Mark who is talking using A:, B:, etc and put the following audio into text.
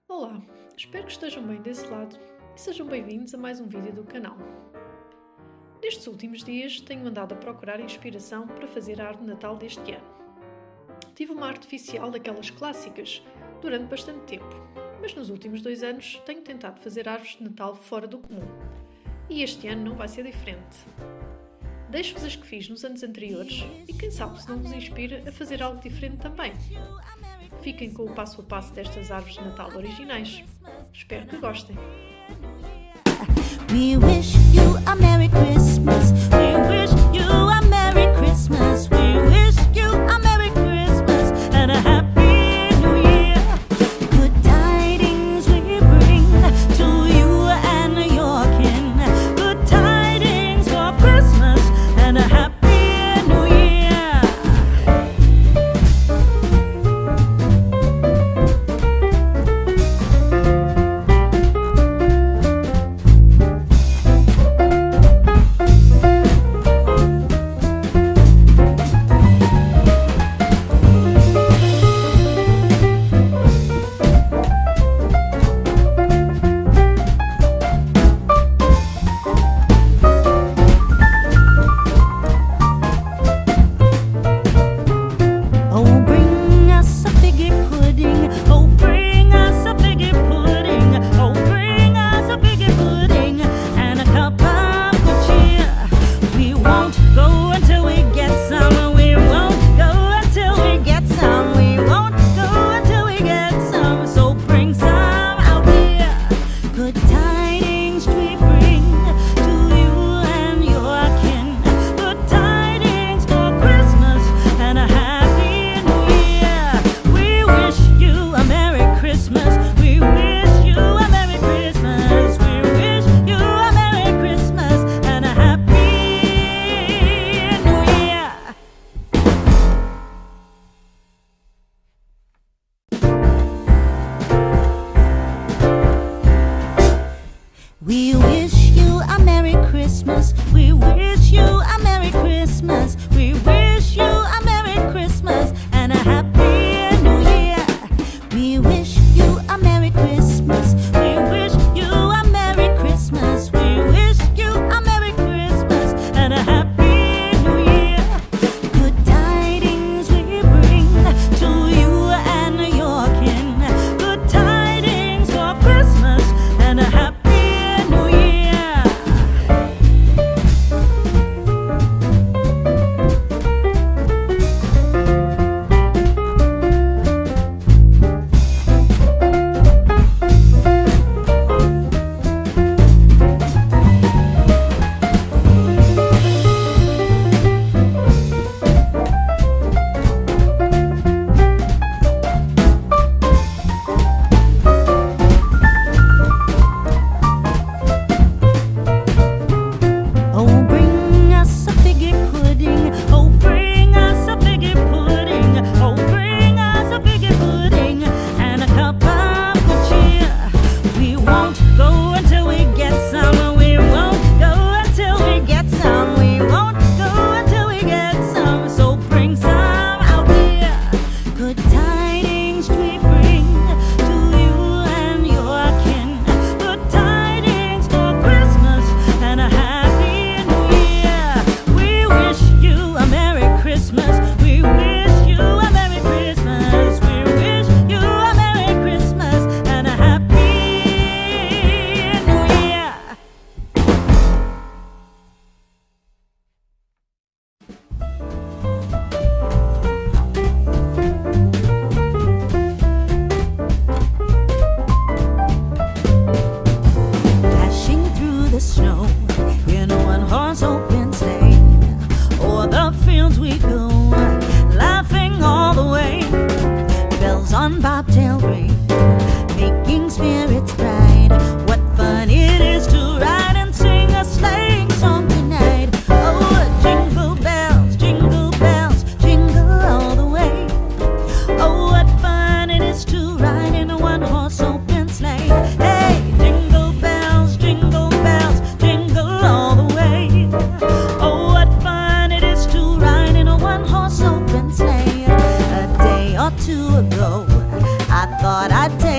A: Olá, espero que estejam bem desse lado e sejam bem-vindos a mais um vídeo do canal. Nestes últimos dias tenho andado a procurar inspiração para fazer a árvore de Natal deste ano. Tive uma artificial daquelas clássicas durante bastante tempo, mas nos últimos 2 anos tenho tentado fazer árvores de Natal fora do comum e este ano não vai ser diferente. Deixo-vos as que fiz nos anos anteriores e quem sabe se não vos inspira a fazer algo diferente também. Fiquem com o passo a passo destas árvores de Natal originais. Espero que gostem.
B: We wish you a Merry Christmas. We wish you a Merry Christmas. We wish you a Merry Christmas and a Happy New Year. Good tidings we bring to you and your kin. Good tidings for Christmas and a Happy New Year. Oh, bring us a figgy pudding. Oh, bring us a figgy pudding. Oh, bring us a figgy pudding and a cup of good cheer. We won't go until we get some. We won't go until we get some. We won't go until we get some. So bring some out here. Good tidings we bring to you and your kin. Good tidings for Christmas and a Happy New Year. We wish you a Merry Christmas. We wish you a Merry Christmas. We wish you a Merry Christmas and a Happy New Year. We wish you a Merry Christmas. We wish you a Merry Christmas. We wish you a Merry Christmas and a Happy New Year. We wish you a Merry Christmas. We wish you a Merry Christmas. We wish you a Merry Christmas and a Happy New Year. Good tidings we bring to you and your kin. Good tidings for Christmas and a Happy New Year. Oh, bring us a figgy pudding. Oh, bring us a figgy pudding. Oh, bring us a figgy pudding and a cup of good cheer. We won't go until we get some. We won't go until we get some. We won't go until we get some. So bring some out here. Good tidings we bring to you and your kin. Good tidings for Christmas and a Happy New Year. We wish you a Merry Christmas. We wish you a Merry Christmas. We wish you a Merry Christmas and a Happy New Year. Dashing through the snow in a one-horse open sleigh. O'er the fields we go, laughing all the way. Bells on bobtail ring, making spirits bright. What fun it is to ride and sing a sleighing song tonight. Oh, jingle bells, jingle all the way. Oh, what fun it is to ride in a one-horse open sleigh. Hey, jingle bells, jingle all the way. Oh, what fun it is to ride in a one-horse open sleigh. A day or two ago, I thought I'd take